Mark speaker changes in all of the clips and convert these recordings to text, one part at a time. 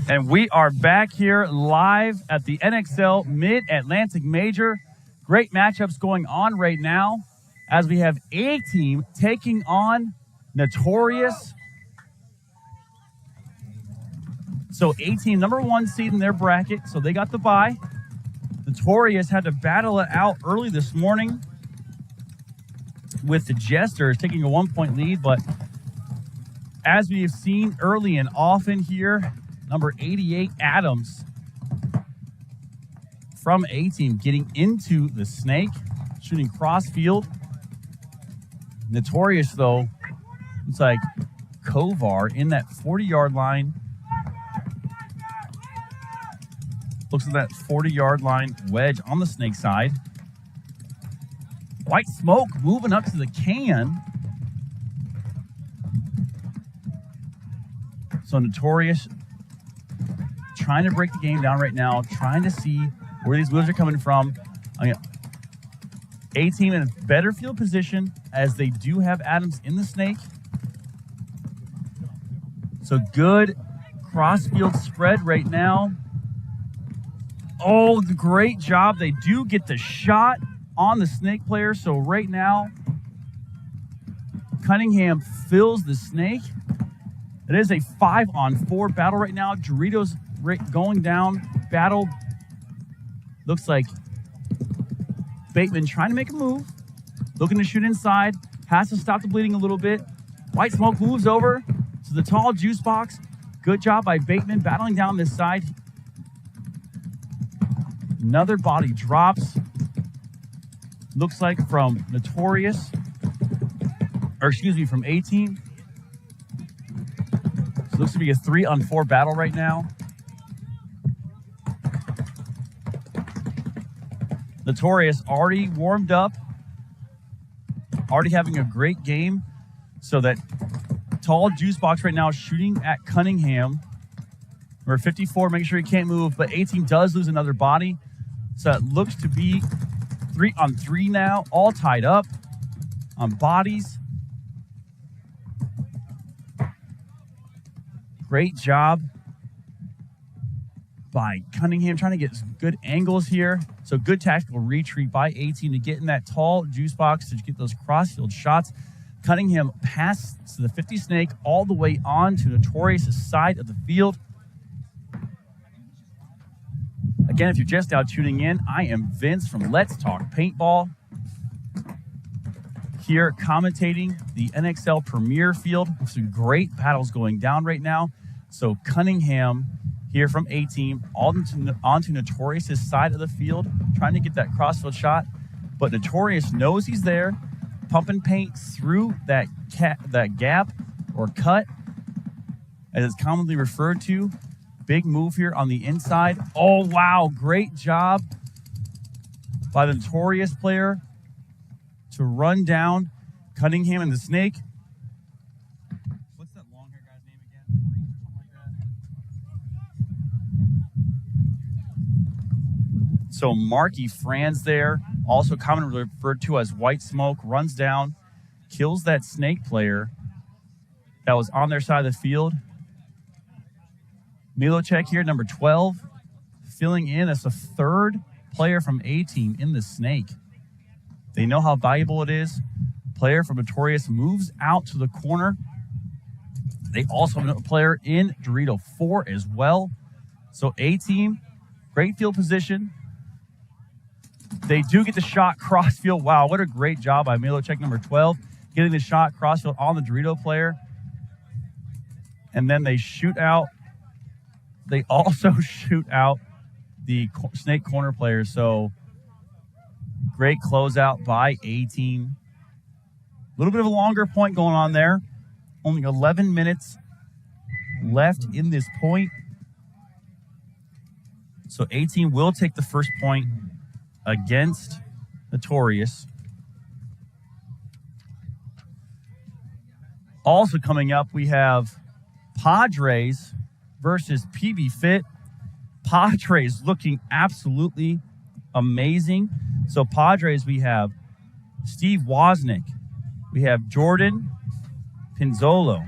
Speaker 1: And we are back here live at the NXL Mid-Atlantic Major. Great matchups going on right now as we have A-Team taking on Notoroious. So A-Team, #1 seed in their bracket, so they got the bye. Notoroious had to battle it out early this morning with the Jesters taking a 1-point lead, but as we have seen early and often here, number 88, Adams, from A-Team, getting into the snake, shooting cross field. Notoroious, though, looks like Kovar in that 40-yard line. Looks like that 40-yard line wedge on the snake side. White smoke moving up to the can. So Notoroious trying to break the game down right now, trying to see where these moves are coming from. A-Team in a better field position as they do have Adams in the snake. So good cross-field spread right now. Oh, great job. They do get the shot on the snake player. So right now, Cunningham fills the snake. It is a 5-on-4 battle right now. Doritos going down. Battle looks like Bateman trying to make a move. Looking to shoot inside. Has to stop the bleeding a little bit. White smoke moves over to the tall juice box. Good job by Bateman battling down this side. Another body drops. Looks like from Notoroious. Or excuse me, from A-Team. So looks to be a 3-on-4 battle right now. Notoroious already warmed up. Already having a great game. So that tall juice box right now shooting at Cunningham. We're 54, making sure he can't move. But A-Team does lose another body. So it looks to be 3-on-3 now. All tied up on bodies. Great job by Cunningham trying to get some good angles here. So good tactical retreat by A-Team to get in that tall juice box to get those crossfield shots. Cunningham passes to the 50 snake all the way on to Notoroious' side of the field. Again, if you're just now tuning in, I am Vince from Let's Talk Paintball. Here commentating the NXL Premier Field with some great battles going down right now. So Cunningham here from A-Team onto Notoroious' side of the field, trying to get that crossfield shot. But Notoroious knows he's there, pumping paint through that gap or cut, as it's commonly referred to. Big move here on the inside. Oh, wow. Great job by the Notoroious player to run down Cunningham and the snake. What's that long hair guy's name again? Something like that. So Marky Franz there, also commonly referred to as White Smoke, runs down, kills that snake player that was on their side of the field. Milocek here, number 12, filling in as the third player from A-Team in the snake. They know how valuable it is. Player from Notoroious moves out to the corner. They also have a player in Dorito 4 as well. So A-Team, great field position. They do get the shot crossfield. Wow, what a great job by Milocek, number 12, getting the shot crossfield on the Dorito player. And then they shoot out. They also shoot out the snake corner player. So great closeout by A-Team. A little bit of a longer point going on there. Only 11 minutes left in this point. So A-Team will take the first point against Notoroious. Also coming up, we have Padres versus Pbfit. Padres looking absolutely amazing. So Padres, we have Steve Wozniak. We have Jordan Pinzolo,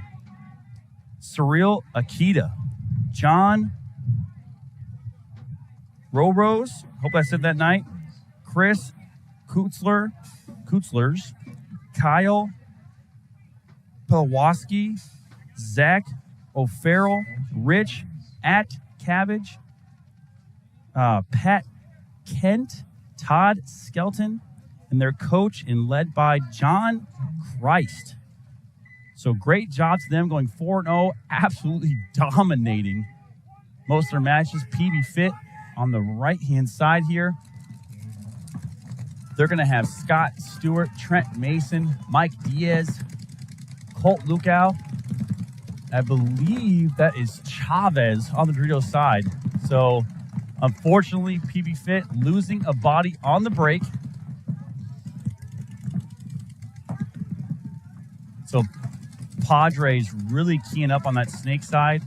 Speaker 1: Cyril Akita, John Rorose, hope I said that night. Chris Kutzlers, Kyle Pawlowski, Zach O'Farrell, Rich at Cabbage, Pat Kent, Todd Skelton, and their coach and led by John Christ. So great job to them going 4-0, absolutely dominating most of their matches. Pbfit on the right-hand side here. They're going to have Scott Stewart, Trent Mason, Mike Diaz, Colt Lukow. I believe that is Chavez on the Doritos side. So, unfortunately, Pbfit losing a body on the break. So, Padres really keying up on that snake side.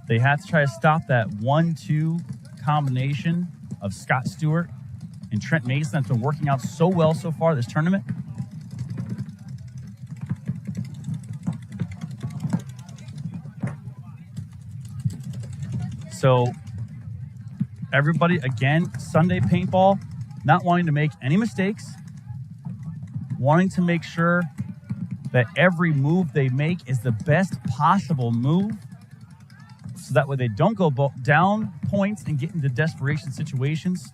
Speaker 1: They have to try to stop that 1-2 combination of Scott Stewart and Trent Mason that's been working out so well so far this tournament. So everybody, again, Sunday paintball, not wanting to make any mistakes, wanting to make sure that every move they make is the best possible move, so that way they don't go down points and get into desperation situations.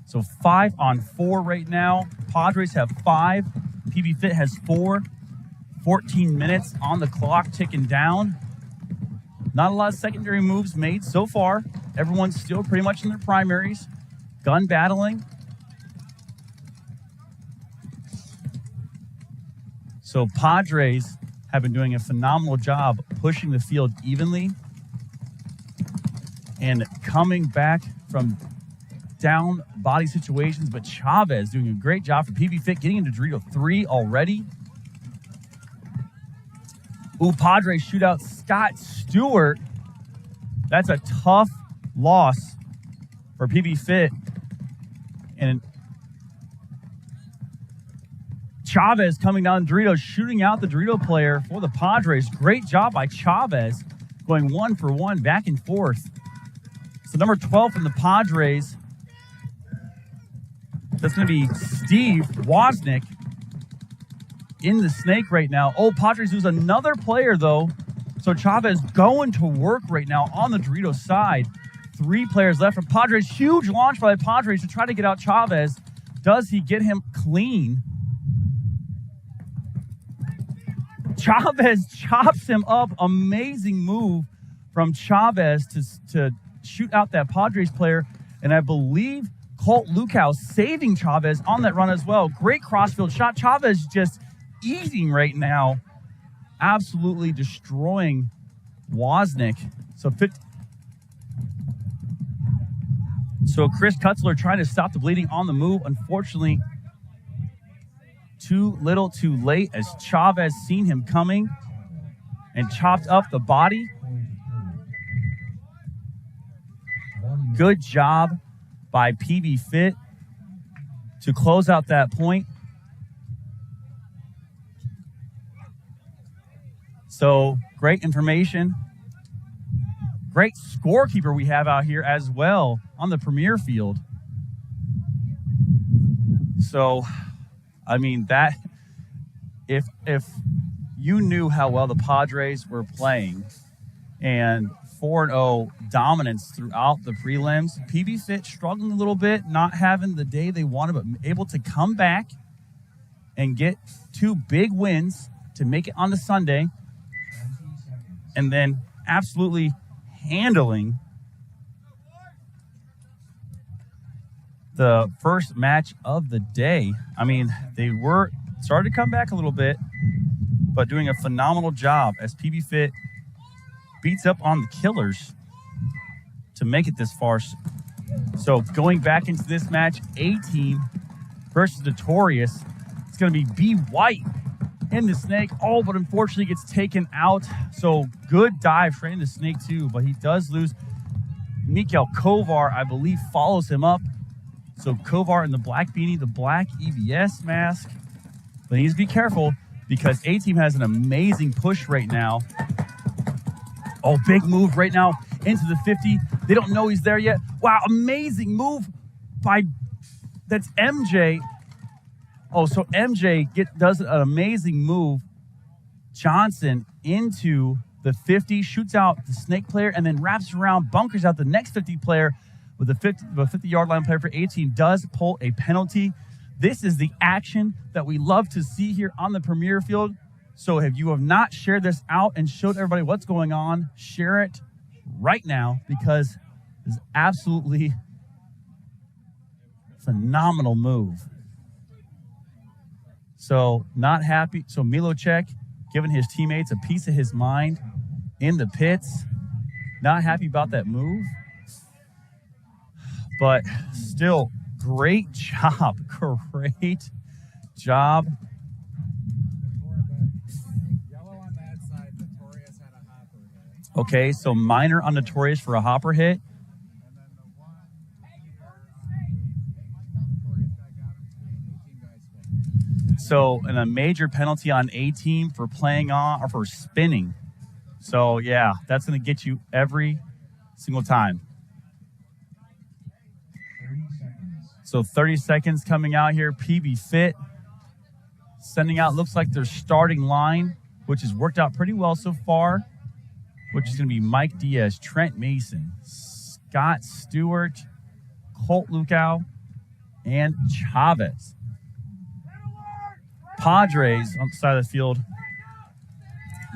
Speaker 1: So 5-on-4 right now. Padres have 5. Pbfit has 4. 14 minutes on the clock ticking down. Not a lot of secondary moves made so far. Everyone's still pretty much in their primaries. Gun battling. So Padres have been doing a phenomenal job pushing the field evenly and coming back from down body situations. But Chavez doing a great job for Pbfit, getting into Dorito 3 already. Ooh, Padres shootout Scott Stewart. That's a tough loss for Pbfit. And Chavez coming down Dorito, shooting out the Dorito player for the Padres. Great job by Chavez, going 1-for-1 back and forth. So number 12 from the Padres, that's going to be Steve Wozniak in the snake right now. Oh, Padres lose another player, though. So Chavez going to work right now on the Dorito side. 3 players left for Padres. Huge launch by the Padres to try to get out Chavez. Does he get him clean? Chavez chops him up. Amazing move from Chavez to shoot out that Padres player. And I believe Colt Lukow saving Chavez on that run as well. Great crossfield shot. Chavez just eating right now. Absolutely destroying Wozniak. So Chris Kutzler trying to stop the bleeding on the move. Unfortunately, too little too late as Chavez seen him coming and chopped up the body. Good job by Pbfit to close out that point. So great information. Great scorekeeper we have out here as well on the premier field. So, I mean, that if you knew how well the Padres were playing and 4-0 dominance throughout the prelims, Pbfit struggling a little bit, not having the day they wanted, but able to come back and get 2 big wins to make it on the Sunday, and then absolutely handling the first match of the day. I mean, they were started to come back a little bit, but doing a phenomenal job as Pbfit beats up on the Killers to make it this far. So going back into this match, A-Team versus Notoroious. It's going to be B. White in the snake. Oh, but unfortunately gets taken out. So good dive straight into snake too, but he does lose. Mikael Kovar, I believe, follows him up. So Kovar in the black beanie, the black EVS mask. But he needs to be careful because A-Team has an amazing push right now. Oh, big move right now into the 50. They don't know he's there yet. Wow, amazing move by, that's MJ. Oh, so MJ does an amazing move. Johnson into the 50, shoots out the snake player, and then wraps around, bunkers out the next 50 player with the 50-yard line player for A-Team, does pull a penalty. This is the action that we love to see here on the Premier Field. So if you have not shared this out and showed everybody what's going on, share it right now, because it's absolutely phenomenal move. So not happy. So Milocek giving his teammates a piece of his mind in the pits. Not happy about that move. But still, great job. Great job.
Speaker 2: Yellow on that side, Notoroious had a hopper hit.
Speaker 1: Okay, so minor on Notoroious for a hopper hit.
Speaker 2: And then the one Notoroious guy got him. 18 guys spin.
Speaker 1: So, and a major penalty on A-Team for playing on, or for spinning. So, yeah, that's going to get you every single time. So 30 seconds coming out here. Pbfit sending out, looks like their starting line, which has worked out pretty well so far, which is going to be Mike Diaz, Trent Mason, Scott Stewart, Colt Lukow, and Chavez. Padres on the side of the field,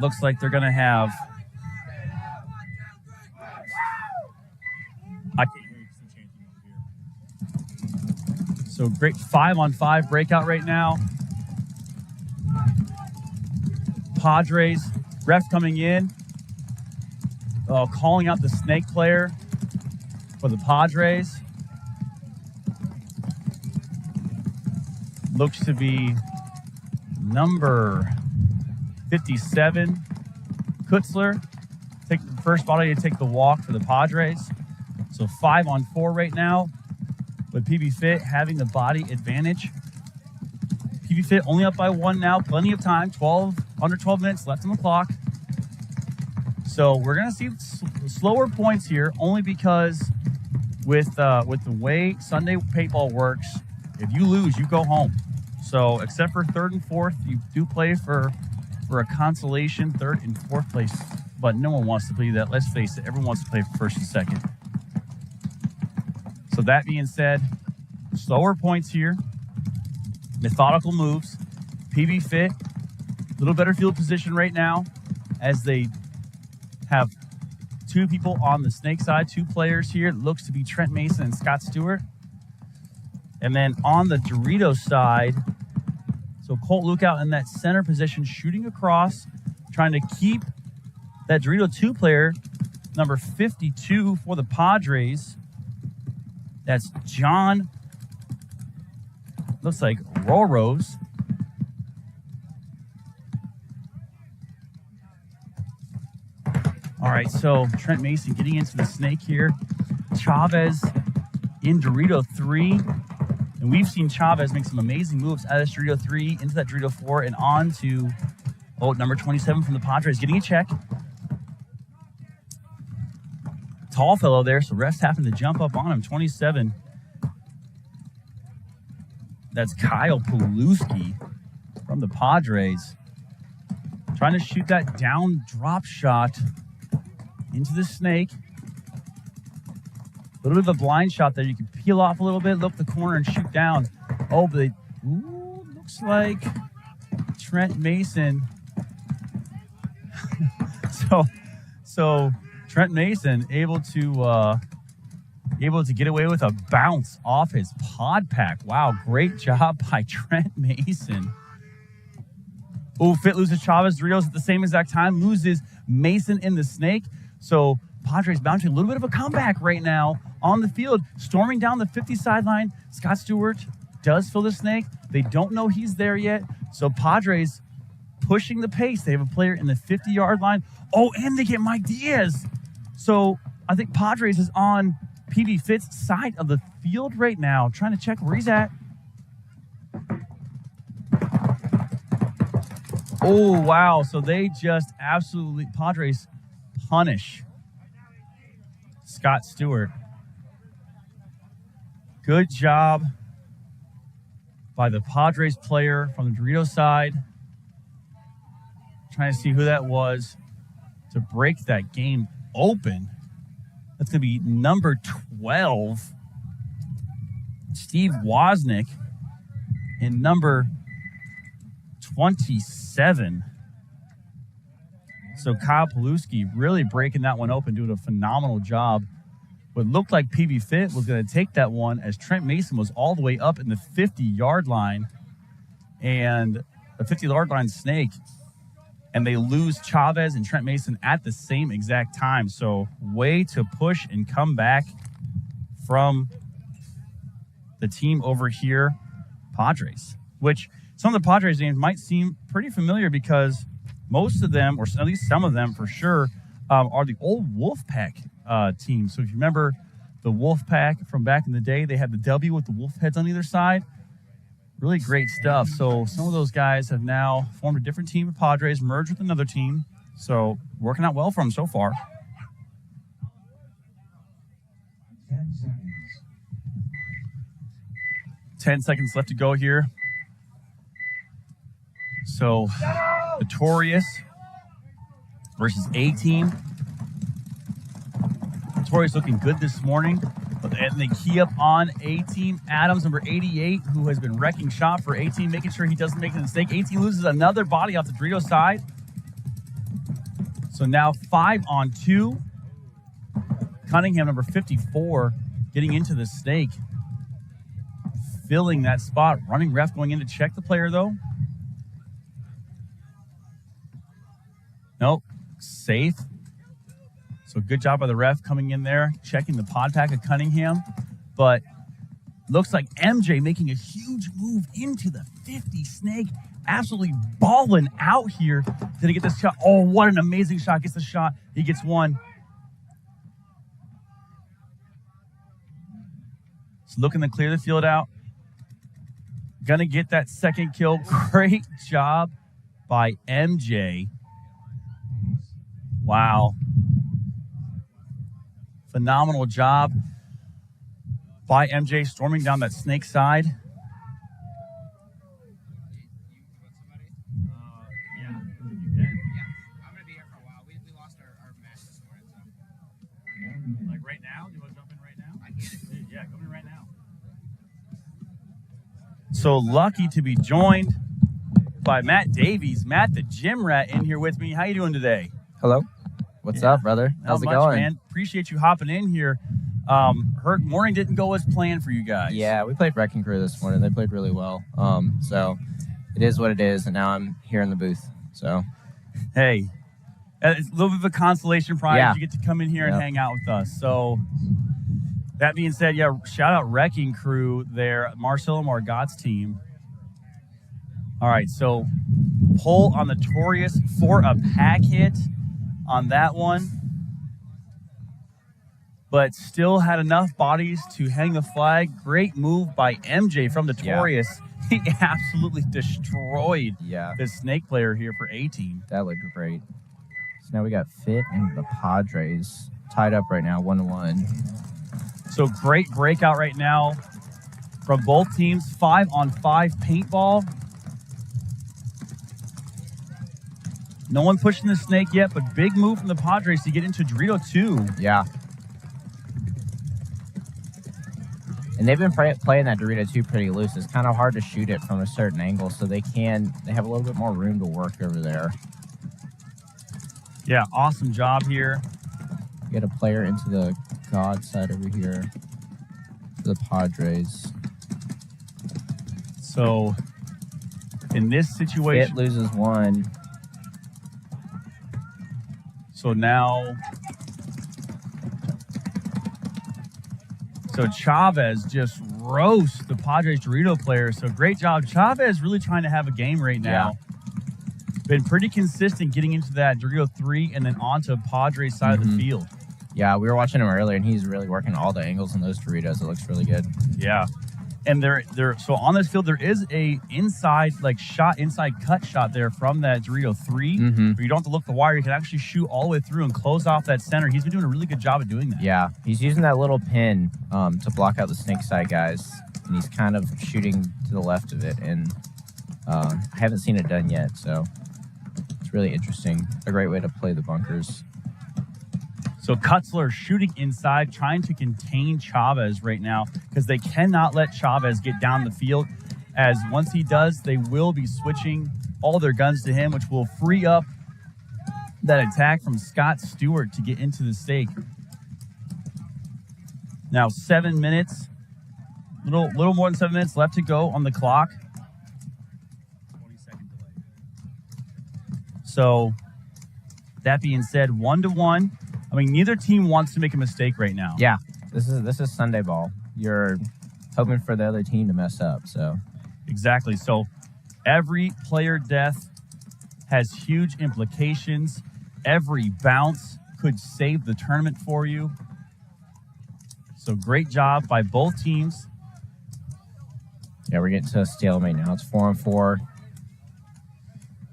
Speaker 1: looks like they're going to have... So great 5-on-5 breakout right now. Padres, ref coming in, calling out the snake player for the Padres. Looks to be number 57, Kutzler. Take the first body to take the walk for the Padres. So 5-on-4 right now, with Pbfit having the body advantage. Pbfit only up by 1 now, plenty of time, under 12 minutes left on the clock. So we're gonna see slower points here, only because with the way Sunday Paintball works, if you lose, you go home. So except for 3rd and 4th, you do play for a consolation 3rd and 4th place, but no one wants to play that. Let's face it, everyone wants to play for 1st and 2nd. So that being said, slower points here, methodical moves. Pbfit, a little better field position right now, as they have 2 people on the snake side, 2 players here. It looks to be Trent Mason and Scott Stewart. And then on the Doritos side, so Colt Lukow in that center position, shooting across, trying to keep that Dorito 2 player, number 52 for the Padres. That's John, looks like Royersford. All right, so Trent Mason getting into the snake here. Chavez in Dorito 3. And we've seen Chavez make some amazing moves out of this Dorito 3 into that Dorito 4 and on to, number 27 from the Padres, getting a check. Tall fellow there, so refs having to jump up on him. 27. That's Kyle Pawlowski from the Padres. Trying to shoot that down drop shot into the snake. A little bit of a blind shot there. You can peel off a little bit, look the corner and shoot down. Oh, but looks like Trent Mason. so Trent Mason able to get away with a bounce off his pod pack. Wow, great job by Trent Mason. Oh, Fit loses Chavez. Doritos at the same exact time loses Mason in the snake. So Padres mounting a little bit of a comeback right now on the field, storming down the 50 sideline. Scott Stewart does fill the snake. They don't know he's there yet. So Padres pushing the pace. They have a player in the 50-yard line. Oh, and they get Mike Diaz. So I think Padres is on Pbfit's side of the field right now, trying to check where he's at. Oh, wow. So they just absolutely, Padres punish Scott Stewart. Good job by the Padres player from the Dorito side. Trying to see who that was to break that game open. That's going to be number 12, Steve Wozniak, and number 27. So Kyle Paluski really breaking that one open, doing a phenomenal job. What looked like Pbfit was going to take that one as Trent Mason was all the way up in the 50-yard line, and the 50-yard line snake, and they lose Chavez and Trent Mason at the same exact time. So way to push and come back from the team over here, Padres, which some of the Padres names might seem pretty familiar because most of them, or at least some of them for sure, are the old Wolfpack team. So if you remember the Wolfpack from back in the day, they had the W with the wolf heads on either side. Really great stuff. So some of those guys have now formed a different team of Padres, merged with another team. So working out well for them so far. 10 seconds left to go here. So Notorious versus A-Team. Notorious looking good this morning. And they key up on A-Team. Adams, number 88, who has been wrecking shop for A-Team, making sure he doesn't make a mistake. A-Team loses another body off the Dorito side. So now 5-on-2. Cunningham, number 54, getting into the snake. Filling that spot. Running ref going in to check the player, though. Nope. Safe. So good job by the ref coming in there, checking the pod pack of Cunningham. But looks like MJ making a huge move into the 50 snake. Absolutely balling out here. Did he get this shot? Oh, what an amazing shot. Gets the shot. He gets one. So looking to clear the field out. Gonna get that second kill. Great job by MJ. Wow. Phenomenal job by MJ storming down that snake side.
Speaker 2: Yeah, I'm gonna be here for a while. We lost our match this morning, so.
Speaker 1: Like right now? You want to jump in right now?
Speaker 2: I can.
Speaker 1: Yeah, come in right now. So lucky to be joined by Matt Davies. Matt, the gym rat, in here with me. How you doing today?
Speaker 3: Hello. What's up, brother? How's it going?
Speaker 1: Man. Appreciate you hopping in here. Heard morning didn't go as planned for you guys.
Speaker 3: Yeah, we played Wrecking Crew this morning. They played really well. So it is what it is, and now I'm here in the booth. So,
Speaker 1: hey, it's a little bit of a consolation prize.
Speaker 3: Yeah.
Speaker 1: You get to come in here and hang out with us. So that being said, yeah, shout out Wrecking Crew there, Marcelo Margot's team. All right, so pull on the Notorious for a pack hit on that one, but still had enough bodies to hang the flag. Great move by MJ from the Notorious. Yeah. He absolutely destroyed the snake player here for A-Team.
Speaker 3: That looked great. So now we got Fit and the Padres tied up right now, 1-1.
Speaker 1: So great breakout right now from both teams. 5-on-5 paintball. No one pushing the snake yet, but big move from the Padres to get into Dorito 2.
Speaker 3: Yeah. And they've been playing that Dorito 2 pretty loose. It's kind of hard to shoot it from a certain angle, so they have a little bit more room to work over there.
Speaker 1: Yeah, awesome job here.
Speaker 3: Get a player into the God side over here for the Padres.
Speaker 1: So in this situation,
Speaker 3: Fit loses one.
Speaker 1: So now, Chavez just roasts the Padres Dorito player. So great job. Chavez really trying to have a game right now. Yeah. Been pretty consistent getting into that Dorito 3 and then onto Padres side of the field.
Speaker 3: Yeah, we were watching him earlier, and he's really working all the angles in those Doritos. It looks really good.
Speaker 1: Yeah. And so on this field there is a inside cut shot there from that Dorito 3, where you don't have to look the wire. You can actually shoot all the way through and close off that center. He's been doing a really good job of doing that.
Speaker 3: Yeah, he's using that little pin to block out the snake side guys, and he's kind of shooting to the left of it. And I haven't seen it done yet, so it's really interesting. A great way to play the bunkers.
Speaker 1: So Kutzler shooting inside, trying to contain Chavez right now because they cannot let Chavez get down the field, as once he does, they will be switching all their guns to him, which will free up that attack from Scott Stewart to get into the stake. Now 7 minutes, little more than 7 minutes left to go on the clock. 20-second delay. So that being said, 1-1. I mean, neither team wants to make a mistake right now.
Speaker 3: Yeah, this is Sunday ball. You're hoping for the other team to mess up. So
Speaker 1: exactly. So every player death has huge implications. Every bounce could save the tournament for you. So great job by both teams.
Speaker 3: Yeah, we're getting to a stalemate now. It's 4-4.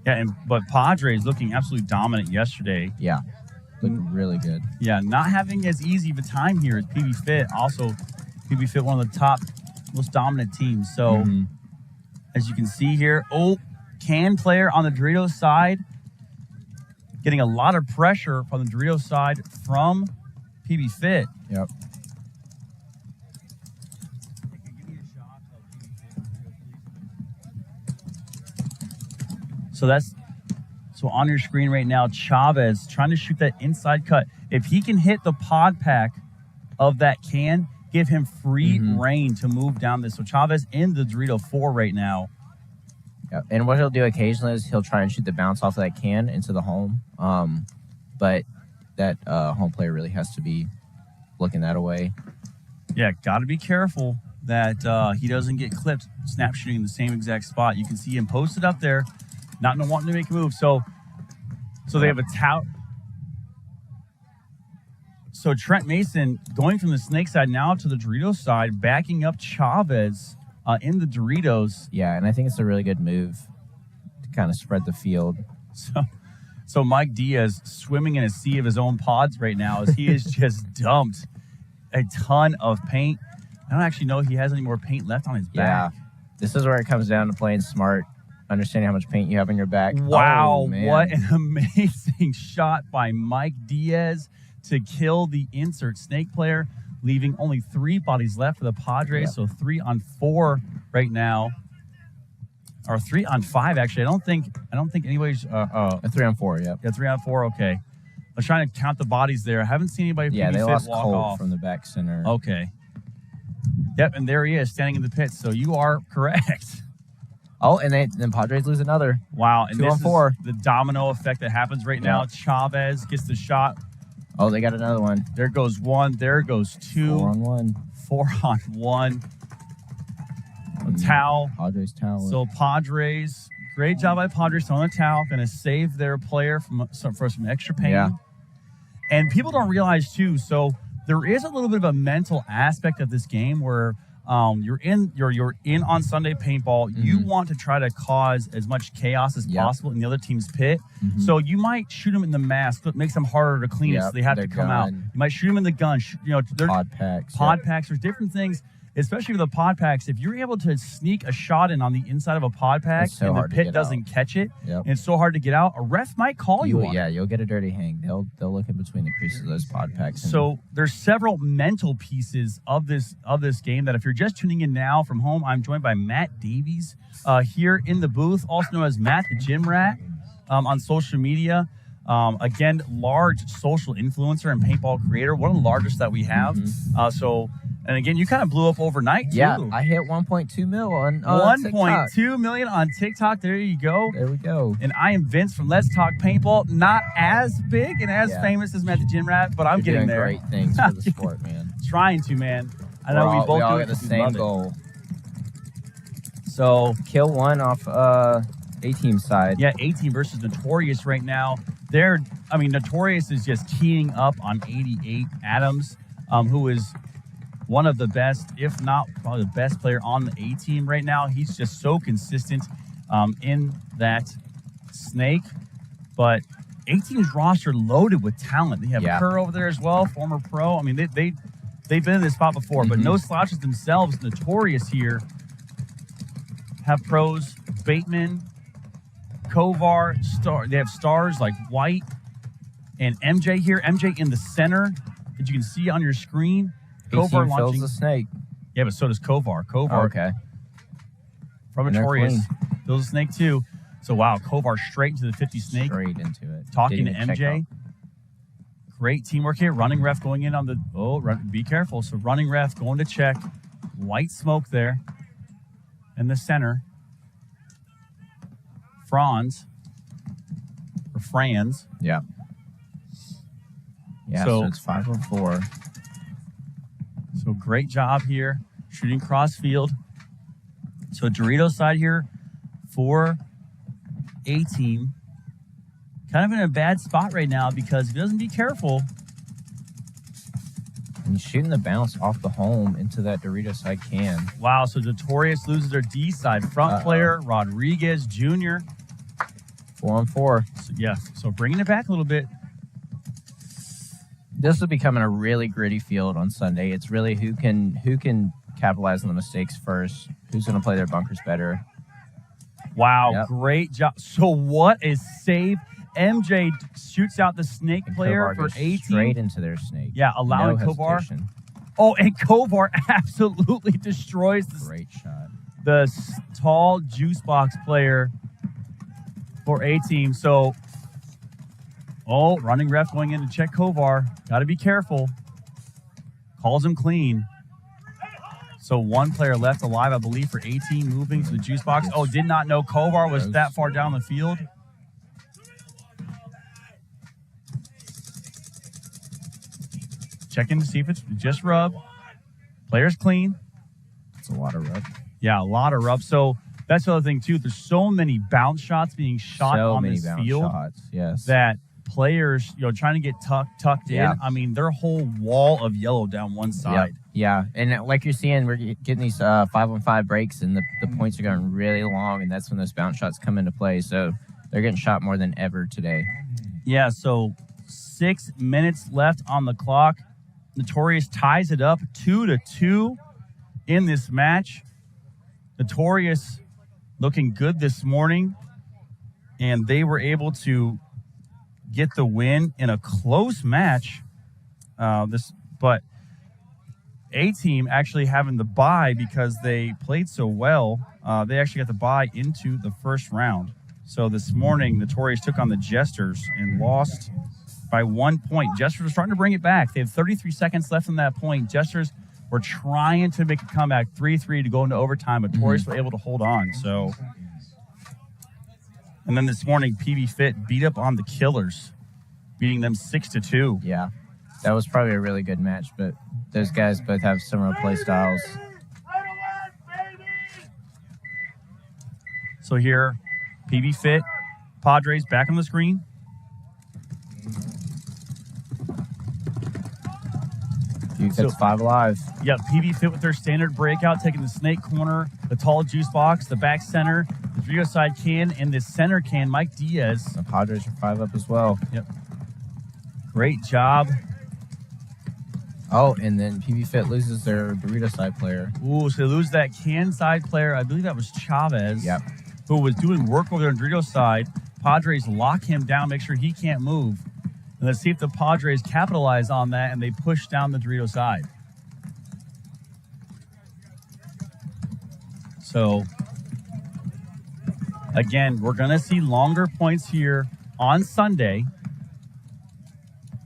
Speaker 1: Yeah, but Padres looking absolutely dominant yesterday.
Speaker 3: Yeah. Looked really good.
Speaker 1: Yeah, not having as easy of a time here as Pbfit. Also, Pbfit, one of the top, most dominant teams. So, as you can see here, Can player on the Doritos side, getting a lot of pressure from the Doritos side from Pbfit.
Speaker 3: Yep.
Speaker 1: So on your screen right now, Chavez trying to shoot that inside cut. If he can hit the pod pack of that can, give him free reign to move down this. So Chavez in the Dorito 4 right now.
Speaker 3: Yeah, and what he'll do occasionally is he'll try and shoot the bounce off of that can into the home. But that home player really has to be looking that away.
Speaker 1: Yeah, got to be careful that he doesn't get clipped snap shooting in the same exact spot. You can see him posted up there, not wanting to make a move. So they have a tout. So Trent Mason going from the snake side now to the Doritos side, backing up Chavez in the Doritos.
Speaker 3: Yeah, and I think it's a really good move to kind of spread the field.
Speaker 1: So Mike Diaz swimming in a sea of his own pods right now as he has just dumped a ton of paint. I don't actually know if he has any more paint left on his back.
Speaker 3: Yeah, this is where it comes down to playing smart, understanding how much paint you have on your back.
Speaker 1: Wow, what an amazing shot by Mike Diaz to kill the insert snake player, leaving only 3 bodies left for the Padres. Yep. So 3 on 4 right now, or 3 on 5 actually. I don't think anybody's
Speaker 3: a 3 on 4. Yep.
Speaker 1: Yeah, 3 on 4. Okay, I was trying to count the bodies there. I haven't seen anybody.
Speaker 3: Yeah, they lost
Speaker 1: walk
Speaker 3: Colt
Speaker 1: off
Speaker 3: from the back center.
Speaker 1: Okay. Yep, and there he is standing in the pits. So you are correct.
Speaker 3: Oh, and then Padres lose another.
Speaker 1: Wow, and
Speaker 3: 2
Speaker 1: this
Speaker 3: on 4.
Speaker 1: is the domino effect that happens right now. Chavez gets the shot.
Speaker 3: Oh, they got another one.
Speaker 1: There goes 1. There goes 2.
Speaker 3: 4 on 1.
Speaker 1: 4 on 1. A towel.
Speaker 3: Padres towel.
Speaker 1: So Padres, great job by Padres throwing a towel. Going to save their player for some extra pain.
Speaker 3: Yeah.
Speaker 1: And people don't realize too. So there is a little bit of a mental aspect of this game where you're in on Sunday paintball. You want to try to cause as much chaos as possible in the other team's pit. So you might shoot them in the mask, but it makes them harder to clean it, so they have to come out. You might shoot them in the gun.
Speaker 3: Pod packs.
Speaker 1: There's different things, especially with the pod packs. If you're able to sneak a shot in on the inside of a pod pack and the pit doesn't catch it, and it's so hard to get out, a ref might call you on it.
Speaker 3: You'll get a dirty hang. They'll look in between the creases of those pod packs.
Speaker 1: So there's several mental pieces of this game that if you're just tuning in now from home, I'm joined by Matt Davies here in the booth, also known as Matt the Gym Rat on social media. Again, large social influencer and paintball creator, one of the largest that we have. And again, you kind of blew up overnight, too.
Speaker 3: Yeah, I hit 1.2 mil on
Speaker 1: 1.2 million on TikTok. There you go.
Speaker 3: There we go.
Speaker 1: And I am Vince from Let's Talk Paintball. Not as big and as famous as Matt the Gym Rat, but I'm getting there.
Speaker 3: Great things for the sport, man.
Speaker 1: Trying to, man. I know we both
Speaker 3: all
Speaker 1: do
Speaker 3: get the same goal.
Speaker 1: So
Speaker 3: kill 1 off A-Team side.
Speaker 1: Yeah, A-Team versus Notorious right now. Notorious is just teeing up on 88 Adams, who is one of the best, if not probably the best player on the A team right now. He's just so consistent in that snake. But A-Team's roster loaded with talent. They have Kerr over there as well, former pro. I mean, they've been in this spot before, but no slouches themselves. Notorious here have pros Bateman, Kovar, Star. They have stars like White and MJ here. MJ in the center, as you can see on your screen.
Speaker 3: Kovar launching the snake.
Speaker 1: Yeah, but so does Kovar. Kovar, from Notorious, fills the snake too. So wow, Kovar straight into the 50 snake.
Speaker 3: Straight into it.
Speaker 1: Talking to MJ. Great teamwork here. Running ref going in on the be careful. So running ref going to check. White smoke there in the center. Franz.
Speaker 3: Yeah. Yeah, so it's 5 on 4.
Speaker 1: So great job here. Shooting cross field. So Doritos side here for A-Team. Kind of in a bad spot right now because if he doesn't be careful.
Speaker 3: And he's shooting the bounce off the home into that Doritos side can.
Speaker 1: Wow, so Notorious loses their D side. Front player, Rodriguez Jr.
Speaker 3: 4 on 4.
Speaker 1: So, so bringing it back a little bit.
Speaker 3: This is becoming a really gritty field on Sunday. It's really who can capitalize on the mistakes first, who's going to play their bunkers better.
Speaker 1: Wow, great job. So what a save. MJ shoots out the snake player for A-Team.
Speaker 3: Straight into their snake.
Speaker 1: Yeah, allowing Kovar. Oh, and Kovar absolutely destroys
Speaker 3: great shot.
Speaker 1: The tall juice box player for A-Team. So, running ref going in to check Kovar. Got to be careful. Calls him clean. So one player left alive, I believe, for A-Team moving to the juice box. Oh, did not know Kovar was that far down the field. Checking to see if it's just rub. Player's clean.
Speaker 3: It's a lot of rub.
Speaker 1: Yeah, a lot of rub. So that's the other thing, too. There's so many bounce shots being shot on this field that players, trying to get tucked in. I mean, their whole wall of yellow down one side.
Speaker 3: Yeah, and like you're seeing, we're getting these 5-on-5 breaks, and the points are going really long, and that's when those bounce shots come into play. So they're getting shot more than ever today.
Speaker 1: Yeah, so 6 minutes left on the clock. Notorious ties it up 2-2 in this match. Notorious looking good this morning, and they were able to get the win in a close match. But A-Team actually having the bye because they played so well. They actually got the bye into the first round. So this morning, Notorious took on the Jesters and lost by 1 point. Jesters are starting to bring it back. They have 33 seconds left on that point. Jesters were trying to make a comeback, 3-3 to go into overtime, but Notorious were able to hold on. So, and then this morning, Pbfit beat up on the Killers, beating them 6-2.
Speaker 3: Yeah, that was probably a really good match, but those guys both have similar play styles.
Speaker 1: So here, Pbfit, Padres back on the screen.
Speaker 3: Pbfit's 5 alive.
Speaker 1: Yeah, Pbfit with their standard breakout, taking the snake corner, the tall juice box, the back center, the Rio side can, and the center can, Mike Diaz.
Speaker 3: The Padres are 5 up as well.
Speaker 1: Yep. Great job.
Speaker 3: Oh, and then Pbfit loses their Dorito side player.
Speaker 1: Ooh, so they lose that can side player. I believe that was Chavez.
Speaker 3: Yep.
Speaker 1: Who was doing work over there on Dorito side. Padres lock him down, make sure he can't move. And let's see if the Padres capitalize on that and they push down the Dorito side. So, again, we're going to see longer points here on Sunday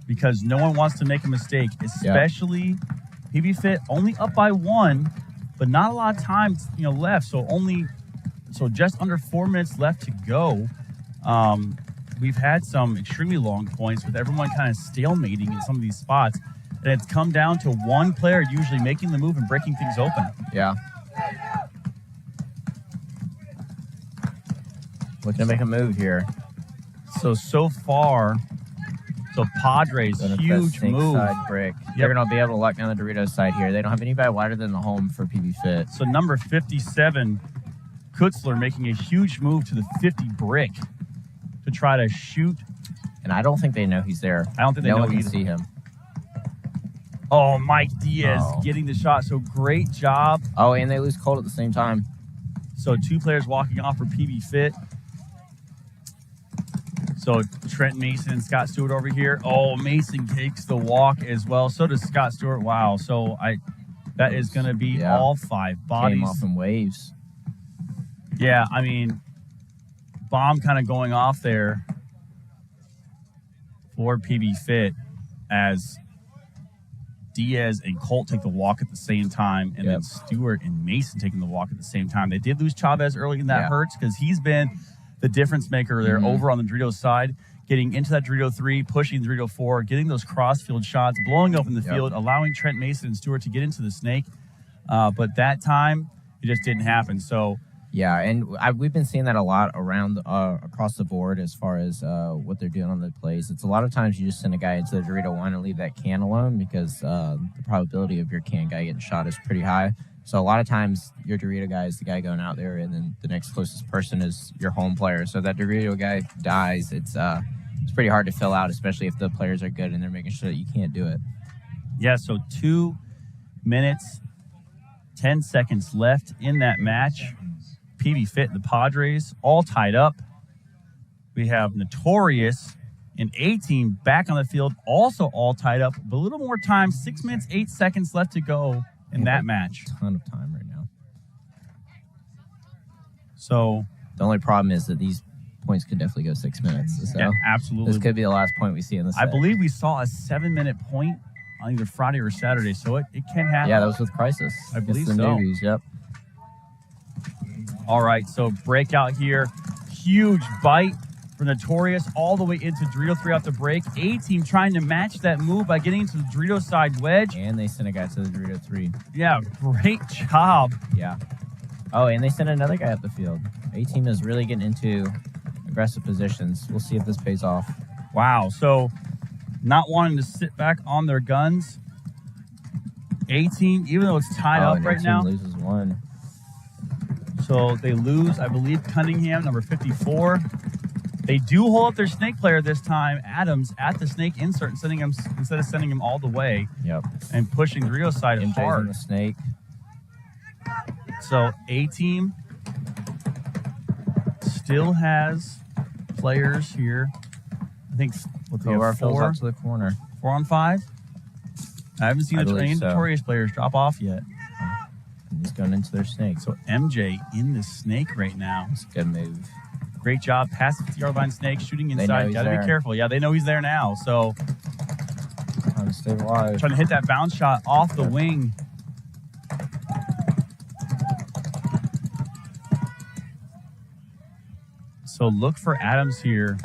Speaker 1: because no one wants to make a mistake, especially Pbfit only up by 1, but not a lot of time left. So just under 4 minutes left to go. We've had some extremely long points with everyone kind of stalemating in some of these spots. And it's come down to one player usually making the move and breaking things open.
Speaker 3: Yeah. Looking to make a move here.
Speaker 1: So far, So Padres,
Speaker 3: Going to
Speaker 1: huge
Speaker 3: snake
Speaker 1: move.
Speaker 3: side brick. They're going to be able to lock down the Doritos side here. They don't have anybody wider than the home for Pbfit.
Speaker 1: So number 57, Kutzler, making a huge move to the 50 brick to try to shoot.
Speaker 3: And I don't think they know he's there.
Speaker 1: I don't think they
Speaker 3: no
Speaker 1: know
Speaker 3: one can
Speaker 1: either.
Speaker 3: see him.
Speaker 1: Oh, Mike Diaz
Speaker 3: Oh.
Speaker 1: getting the shot. So great job.
Speaker 3: Oh, and they lose Colt at the same time.
Speaker 1: So 2 players walking off for Pbfit. So Trent Mason and Scott Stewart over here. Oh, Mason takes the walk as well. So does Scott Stewart. Wow. So that is going to be all 5 bodies.
Speaker 3: Came off in waves.
Speaker 1: Yeah, I mean, bomb kind of going off there for Pbfit as Diaz and Colt take the walk at the same time, and then Stewart and Mason taking the walk at the same time. They did lose Chavez early, and that hurts because he's been the difference maker there over on the Dorito side, getting into that Dorito 3, pushing Dorito 4, getting those cross-field shots, blowing open the field, allowing Trent Mason and Stewart to get into the snake. But that time, it just didn't happen. So,
Speaker 3: yeah, and we've been seeing that a lot around across the board as far as what they're doing on the plays. It's a lot of times you just send a guy into the Dorito 1 and leave that can alone because the probability of your can guy getting shot is pretty high. So a lot of times your Dorito guy is the guy going out there, and then the next closest person is your home player. So if that Dorito guy dies, it's pretty hard to fill out, especially if the players are good and they're making sure that you can't do it.
Speaker 1: Yeah, so 2 minutes, 10 seconds left in that match. Pbfit and the Padres all tied up. We have Notorious and A-Team back on the field, also all tied up. But a little more time, 6 minutes, 8 seconds left to go in that match.
Speaker 3: A ton of time right now.
Speaker 1: So
Speaker 3: the only problem is that these points could definitely go 6 minutes. So
Speaker 1: yeah, absolutely.
Speaker 3: This could be the last point we see in this.
Speaker 1: I believe we saw a 7-minute point on either Friday or Saturday, so it can happen.
Speaker 3: Yeah, that was with Crisis.
Speaker 1: I believe
Speaker 3: the
Speaker 1: so.
Speaker 3: Newbies, yep.
Speaker 1: All right, so breakout here. Huge bite for Notorious all the way into Dorito 3 off the break. A-Team trying to match that move by getting into the Dorito side wedge.
Speaker 3: And they sent a guy to the Dorito 3.
Speaker 1: Yeah, great job.
Speaker 3: Yeah. Oh, and they sent another guy up the field. A-Team is really getting into aggressive positions. We'll see if this pays off.
Speaker 1: Wow, so not wanting to sit back on their guns. A-Team, even though it's tied up right now.
Speaker 3: loses 1.
Speaker 1: So they lose, I believe, Cunningham, number 54. They do hold up their snake player this time, Adams, at the snake insert, and sending him instead of sending him all the way.
Speaker 3: Yep.
Speaker 1: And pushing the Rio side
Speaker 3: MJ's
Speaker 1: hard.
Speaker 3: on the snake.
Speaker 1: So A-Team still has players here. I think
Speaker 3: Kovar fills out to the corner.
Speaker 1: 4 on 5. I haven't seen any
Speaker 3: so.
Speaker 1: Notorious players drop off yet.
Speaker 3: And he's going into their snake.
Speaker 1: So MJ in the snake right now.
Speaker 3: It's a good move.
Speaker 1: Great job. Past the 50-yard line snake, shooting
Speaker 3: They know
Speaker 1: inside.
Speaker 3: he's
Speaker 1: Got to
Speaker 3: there.
Speaker 1: be careful. Yeah, they know he's there now. So
Speaker 3: Trying to stay alive.
Speaker 1: trying to hit that bounce shot off the wing. So look for Adams here.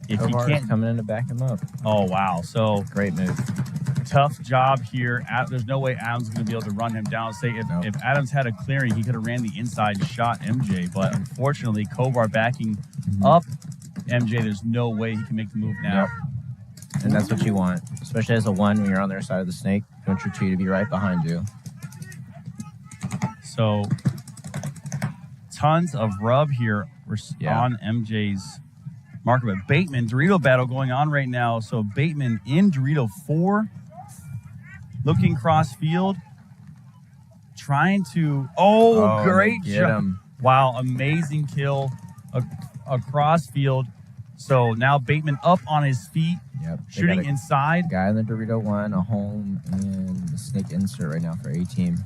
Speaker 1: If he
Speaker 3: Kovar's
Speaker 1: can't,
Speaker 3: coming in to back him up.
Speaker 1: oh wow! So
Speaker 3: Great move.
Speaker 1: tough job here. There's no way Adams is going to be able to run him down. Say if Adams had a clearing, he could have ran the inside and shot MJ. But unfortunately, Kovar backing up MJ. There's no way he can make the move now.
Speaker 3: Yep. And that's what you want, especially as a 1 when you're on their side of the snake. You want your 2 to be right behind you.
Speaker 1: So tons of rub here on MJ's marker. But Bateman, Dorito battle going on right now. So Bateman in Dorito 4, looking cross field, trying to, great job. Wow, amazing kill across field. So now Bateman up on his feet, shooting inside.
Speaker 3: Guy in the Dorito 1, a home, and the snake insert right now for A-Team.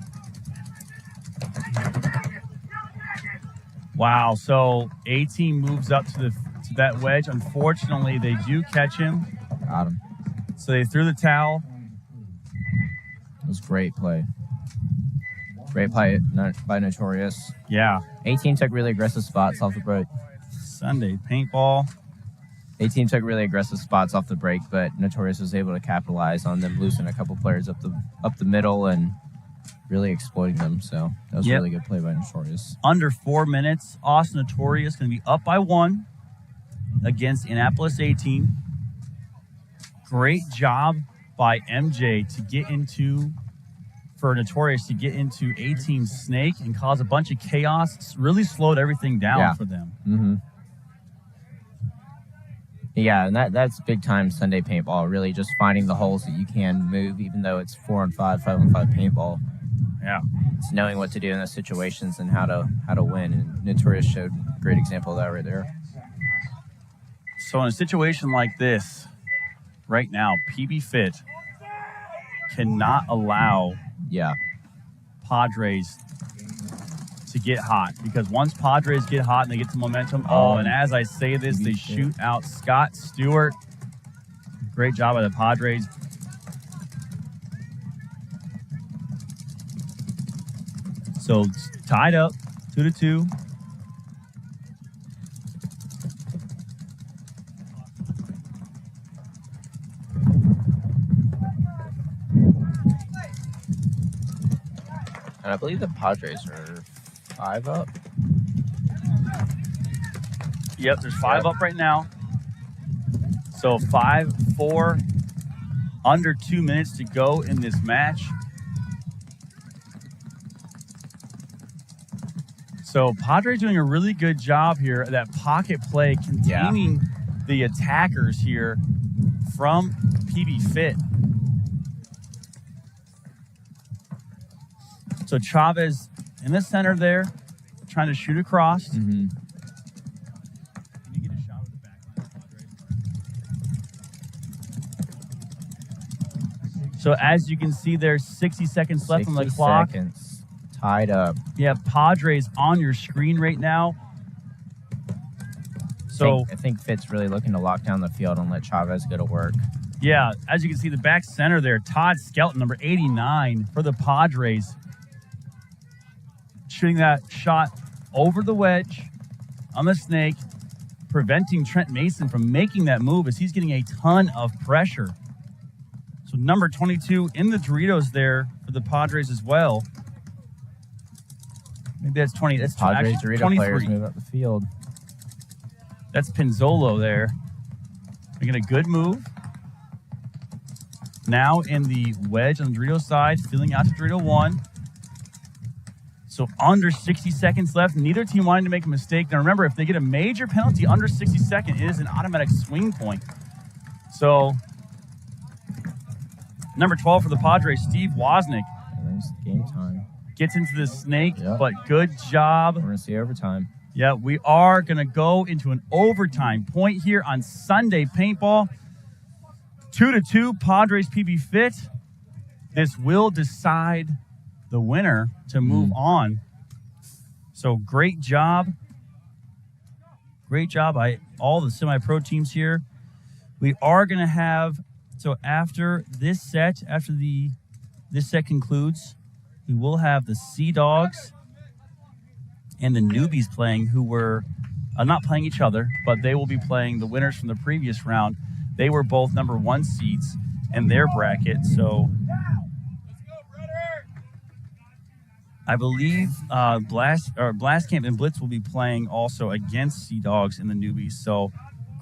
Speaker 1: Wow, so A-Team moves up to that wedge. Unfortunately, they do catch him.
Speaker 3: Got him.
Speaker 1: So they threw the towel.
Speaker 3: It was great play. Great play by Notorious.
Speaker 1: Yeah.
Speaker 3: A-Team took really aggressive spots off the break.
Speaker 1: Sunday paintball.
Speaker 3: A-Team took really aggressive spots off the break, but Notorious was able to capitalize on them losing a couple players up the middle and really exploiting them. So that was a really good play by Notorious.
Speaker 1: Under 4 minutes, Austin Notorious going to be up by 1 against Annapolis A-Team. great job by MJ to get into, for Notorious to get into A-Team Snake and cause a bunch of chaos. It's really slowed everything down for them.
Speaker 3: Mm-hmm. Yeah, and that's big time Sunday paintball. Really, just finding the holes that you can move, even though it's 4-on-5, 5-on-5 paintball.
Speaker 1: Yeah,
Speaker 3: it's knowing what to do in those situations and how to win. And Notorious showed a great example of that right there.
Speaker 1: So in a situation like this, right now, Pbfit cannot allow Padres to get hot, because once Padres get hot and they get some momentum, and as I say this, they shoot out Scott Stewart. Great job by the Padres. So it's tied up 2-2.
Speaker 3: And I believe the Padres are 5 up.
Speaker 1: Yep, there's 5 up right now. So 5-4, under 2 minutes to go in this match. So Padres doing a really good job here at that pocket play, containing the attackers here from Pbfit. So Chavez in the center there, trying to shoot across.
Speaker 3: Mm-hmm.
Speaker 1: Can you get a shot with the back line, Padres? So as you can see, there's 60 seconds left on the clock.
Speaker 3: 60 seconds. Tied up.
Speaker 1: Yeah, Padres on your screen right now. So
Speaker 3: I think Fit's really looking to lock down the field and let Chavez go to work.
Speaker 1: Yeah, as you can see, the back center there, Todd Skelton, number 89 for the Padres, shooting that shot over the wedge on the snake, preventing Trent Mason from making that move as he's getting a ton of pressure. So number 22 in the Doritos there for the Padres as well. Maybe that's 20. That's
Speaker 3: Padres
Speaker 1: actually
Speaker 3: Dorito
Speaker 1: 23.
Speaker 3: players move up the field.
Speaker 1: That's Pinzolo there, making a good move. Now in the wedge on the Dorito side, feeling out to Dorito 1. So under 60 seconds left. Neither team wanting to make a mistake. Now remember, if they get a major penalty under 60 seconds, it is an automatic swing point. So number 12 for the Padres, Steve Wozniak.
Speaker 3: There's game time.
Speaker 1: Gets into the snake, but good job.
Speaker 3: We're going to see overtime.
Speaker 1: Yeah, we are going to go into an overtime point here on Sunday Paintball. 2-2, Padres Pbfit. This will decide the winner to move on. So great job. Great job by all the semi-pro teams here. We are going to have, so after this set, this set concludes, we will have the Sea Dogs and the newbies playing, who were not playing each other, but they will be playing the winners from the previous round. They were both number 1 seeds in their bracket. So I believe Blast Camp and Blitz will be playing also against Sea Dogs and the newbies. So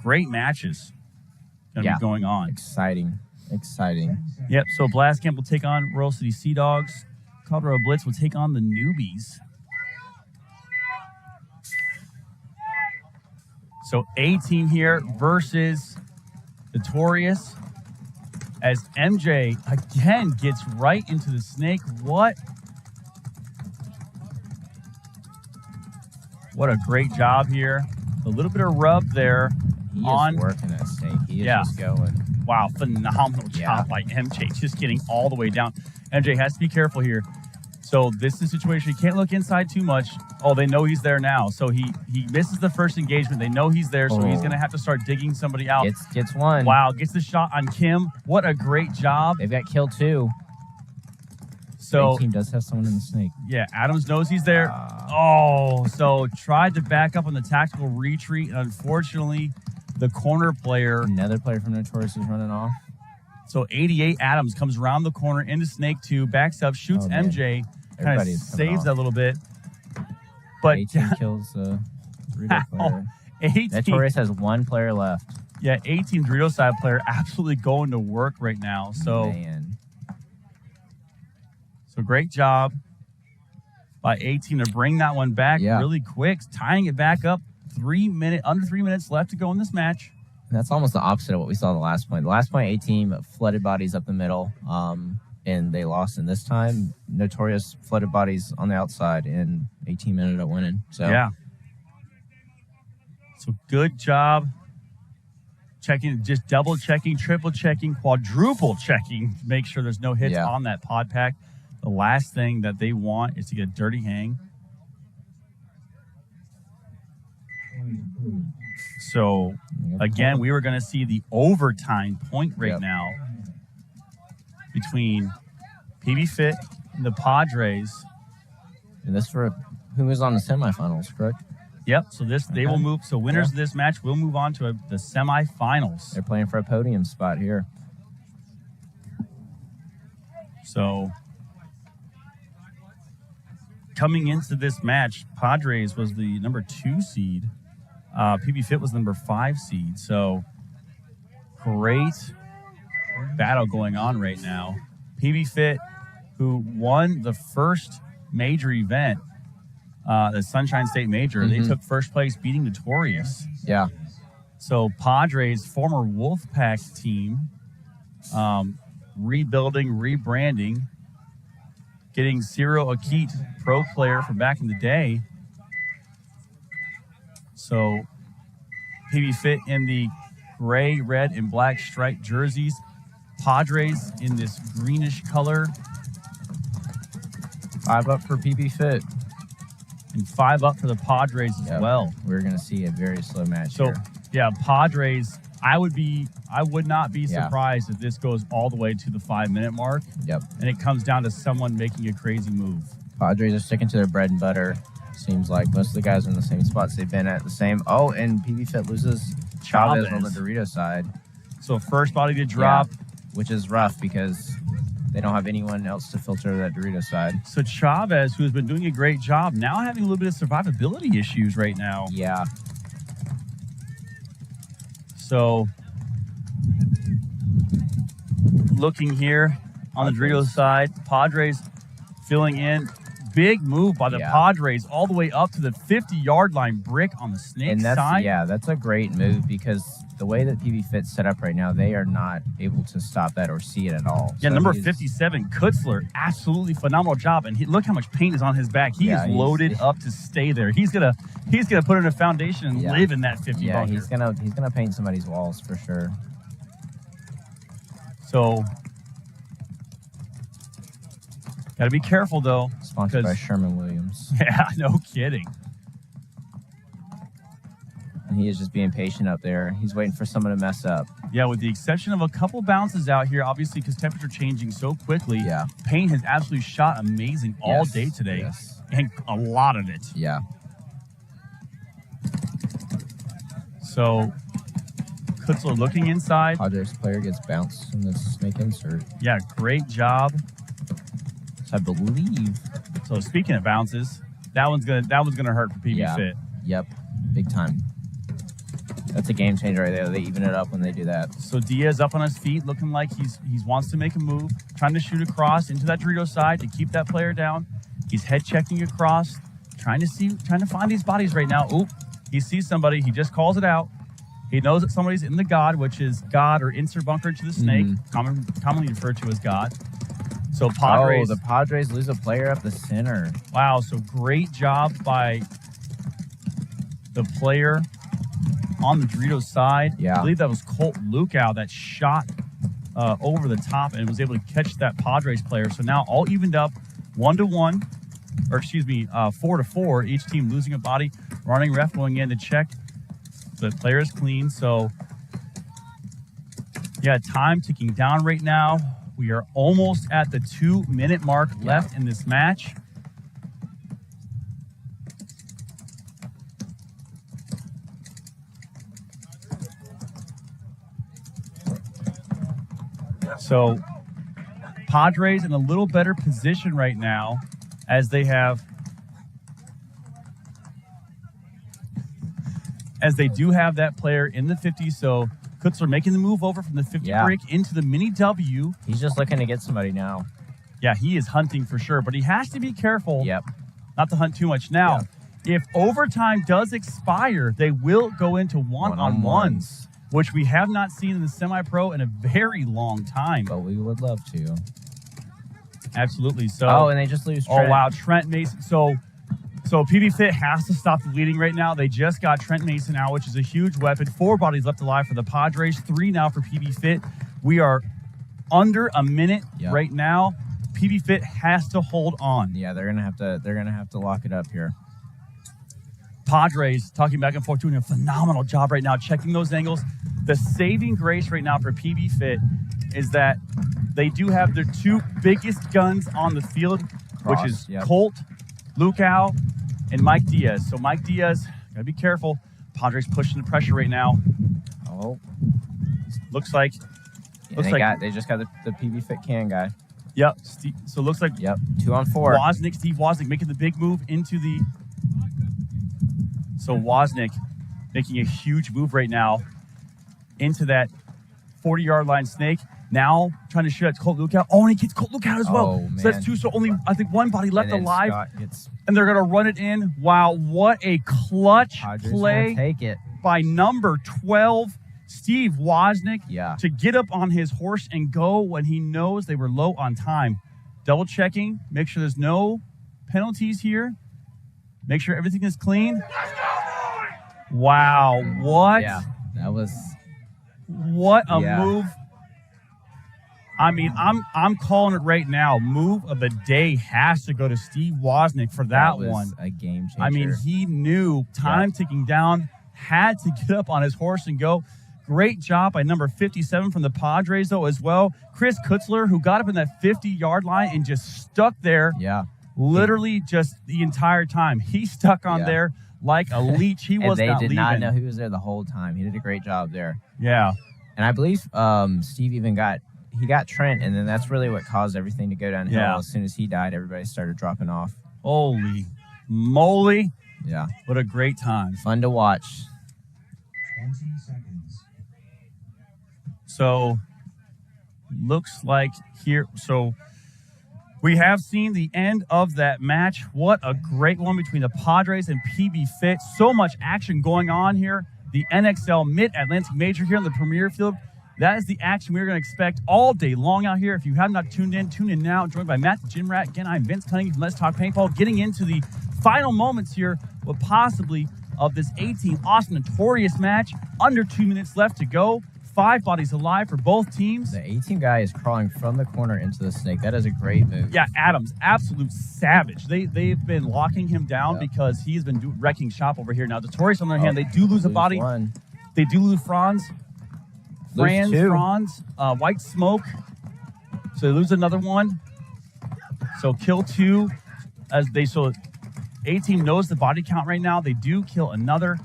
Speaker 1: great matches going to be going on.
Speaker 3: Exciting.
Speaker 1: Yep. So Blast Camp will take on Royal City Sea Dogs. Colorado Blitz will take on the newbies. So A-Team here versus Notorious, as MJ again gets right into the snake. What a great job here. A little bit of rub there.
Speaker 3: He is working that snake. He is just going.
Speaker 1: Wow, phenomenal job by MJ, just getting all the way down. MJ has to be careful here. So this is a situation, you can't look inside too much. Oh, they know he's there now. So he misses the first engagement. They know he's there, so he's going to have to start digging somebody out.
Speaker 3: Gets one.
Speaker 1: Wow, gets the shot on Kim. What a great job.
Speaker 3: They've got kill 2.
Speaker 1: So
Speaker 3: A-Team does have someone in the snake.
Speaker 1: Yeah, Adams knows he's there. So tried to back up on the tactical retreat, and unfortunately, the corner player.
Speaker 3: Another player from Notorious is running off.
Speaker 1: So 88 Adams comes around the corner into Snake 2, backs up, shoots MJ, kind of saves that a little bit. But
Speaker 3: A-Team kills the Dorito player.
Speaker 1: A-Team.
Speaker 3: Notorious has 1 player left.
Speaker 1: Yeah, A-Team Dorito side player absolutely going to work right now. So,
Speaker 3: Man.
Speaker 1: so great job by A-Team to bring that one back really quick, tying it back up. Under 3 minutes left to go in this match.
Speaker 3: And that's almost the opposite of what we saw the last point. The last point, A-Team flooded bodies up the middle, and they lost. And this time, Notorious flooded bodies on the outside, and A-Team ended up winning. So
Speaker 1: yeah. So good job checking, just double checking, triple checking, quadruple checking to make sure there's no hits on that pod pack. The last thing that they want is to get a dirty hang. So, again, we were going to see the overtime point right now between Pbfit and the Padres.
Speaker 3: And this for who is on the semifinals, correct?
Speaker 1: Yep. So they will move. So winners of this match will move on to the semifinals.
Speaker 3: They're playing for a podium spot here.
Speaker 1: So coming into this match, Padres was the number 2 seed. Pbfit was the number 5 seed. So great battle going on right now. Pbfit, who won the first major event, the Sunshine State Major, they took first place, beating Notoroious.
Speaker 3: Yeah.
Speaker 1: So Padres, former Wolfpack team, rebuilding, rebranding, getting Ciro Akit, pro player from back in the day. So Pbfit in the gray, red, and black striped jerseys. Padres in this greenish color.
Speaker 3: 5 up for Pbfit.
Speaker 1: And 5 up for the Padres as well.
Speaker 3: We're going to see a very slow match
Speaker 1: So,
Speaker 3: here.
Speaker 1: yeah, Padres, I would not be surprised if this goes all the way to the 5-minute mark.
Speaker 3: Yep.
Speaker 1: And it comes down to someone making a crazy move.
Speaker 3: Padres are sticking to their bread and butter. Seems like most of the guys are in the same spots they've been at. The same. Oh, and Pbfit loses Chavez on the Dorito side.
Speaker 1: So first body to drop.
Speaker 3: Yeah, which is rough because they don't have anyone else to filter that Dorito side.
Speaker 1: So Chavez, who has been doing a great job, now having a little bit of survivability issues right now.
Speaker 3: Yeah.
Speaker 1: So looking here on the Dorito side, Padres filling in. Big move by the Padres all the way up to the 50-yard line, brick on the snake side.
Speaker 3: Yeah, that's a great move because the way that Pbfit's set up right now, they are not able to stop that or see it at all.
Speaker 1: Yeah, so number 57, Kutzler, absolutely phenomenal job. And look how much paint is on his back. He is loaded up to stay there. He's gonna put in a foundation and live in that 50 bunker.
Speaker 3: he's gonna paint somebody's walls for sure.
Speaker 1: So got to be careful though.
Speaker 3: Sponsored by Sherman Williams.
Speaker 1: Yeah, no kidding.
Speaker 3: And he is just being patient up there. He's waiting for someone to mess up.
Speaker 1: Yeah, with the exception of a couple bounces out here, obviously because temperature changing so quickly.
Speaker 3: Yeah.
Speaker 1: Paint has absolutely shot amazing all day today.
Speaker 3: Yes.
Speaker 1: And a lot of it.
Speaker 3: Yeah. So
Speaker 1: Kutzler looking inside.
Speaker 3: Padres player gets bounced in the snake insert.
Speaker 1: Yeah, great job.
Speaker 3: I believe.
Speaker 1: So speaking of bounces, that one's gonna hurt for Pbfit.
Speaker 3: Yep, big time. That's a game changer right there. They even it up when they do that.
Speaker 1: So Diaz up on his feet, looking like he wants to make a move, trying to shoot across into that Dorito side to keep that player down. He's head checking across, trying to find these bodies right now. Oop, he sees somebody. He just calls it out. He knows that somebody's in the God, which is God or insert bunker into the snake, commonly referred to as God. So Padres.
Speaker 3: Oh, the Padres lose a player up the center.
Speaker 1: Wow, so great job by the player on the Dorito side.
Speaker 3: Yeah.
Speaker 1: I believe that was Colt Lukow that shot over the top and was able to catch that Padres player. So now all evened up 1-1, or excuse me, 4-4. Each team losing a body. Running ref going in to check the player is clean. So yeah, time ticking down right now. We are almost at the 2-minute mark left in this match. So Padres in a little better position right now as they do have that player in the 50. So Kutzler making the move over from the 50 break into the mini W.
Speaker 3: He's just looking to get somebody now.
Speaker 1: Yeah, he is hunting for sure, but he has to be careful
Speaker 3: Yep.
Speaker 1: not to hunt too much. Now, if overtime does expire, they will go into one-on-ones, which we have not seen in the semi-pro in a very long time.
Speaker 3: But we would love to.
Speaker 1: Absolutely. So,
Speaker 3: and they just lose Trent.
Speaker 1: Oh, wow, Trent Mason. So Pbfit has to stop the bleeding right now. They just got Trent Mason out, which is a huge weapon. 4 bodies left alive for the Padres, 3 now for Pbfit. We are under a minute right now. Pbfit has to hold on.
Speaker 3: Yeah, they're gonna have to lock it up here.
Speaker 1: Padres talking back and forth, doing a phenomenal job right now, checking those angles. The saving grace right now for Pbfit is that they do have their 2 biggest guns on the field, which is Colt Lukow and Mike Diaz. So Mike Diaz, gotta be careful. Padres pushing the pressure right now.
Speaker 3: Oh,
Speaker 1: looks like
Speaker 3: they just got the Pbfit can guy.
Speaker 1: Yep. So it looks like
Speaker 3: 2 on 4.
Speaker 1: Steve Wozniak making the big move into the. So Wozniak making a huge move right now into that 40-yard line snake. Now trying to shoot at Colt Lukow. Oh, and he gets Colt Lukow as well.
Speaker 3: Oh,
Speaker 1: so that's 2. So only, I think, 1 body left alive. And they're going to run it in. Wow, what a clutch play
Speaker 3: take it.
Speaker 1: by number 12, Steve Wozniak, to get up on his horse and go when he knows they were low on time. Double checking, make sure there's no penalties here. Make sure everything is clean. Wow, what?
Speaker 3: Yeah, that was...
Speaker 1: What a move. I mean, I'm calling it right now. Move of the day has to go to Steve Wozniak for that
Speaker 3: was
Speaker 1: one.
Speaker 3: A game changer.
Speaker 1: I mean, he knew time ticking down, had to get up on his horse and go. Great job by number 57 from the Padres, though, as well. Chris Kutzler, who got up in that 50-yard line and just stuck there. Literally just the entire time. He stuck on there like a leech. He was not leaving.
Speaker 3: They did not know he was there the whole time. He did a great job there.
Speaker 1: Yeah.
Speaker 3: And I believe Steve even got Trent, and then that's really what caused everything to go downhill.
Speaker 1: Yeah.
Speaker 3: As soon as he died, everybody started dropping off.
Speaker 1: Holy moly.
Speaker 3: Yeah.
Speaker 1: What a great time.
Speaker 3: Fun to watch.
Speaker 4: 20 seconds.
Speaker 1: So, looks like here. So, we have seen the end of that match. What a great one between the Padres and Pbfit. So much action going on here. The NXL Mid-Atlantic Major here on the Premier Field. That is the action we're going to expect all day long out here. If you have not tuned in, tune in now. Joined by Matt the Gym Rat. Again, I'm Vince Cunningham from Let's Talk Paintball. Getting into the final moments here, with possibly of this A-Team Austin Notorious match. Under 2 minutes left to go. 5 bodies alive for both teams.
Speaker 3: The A-Team guy is crawling from the corner into the snake. That is a great move.
Speaker 1: Yeah, Adams, absolute savage. They've been locking him down because he's been wrecking shop over here. Now, Notorious, on the other hand, they do lose a body.
Speaker 3: One.
Speaker 1: They do lose Franz.
Speaker 3: Lose 2.
Speaker 1: Franz, White Smoke. So they lose another one. So kill 2. So A-Team knows the body count right now. They do kill another.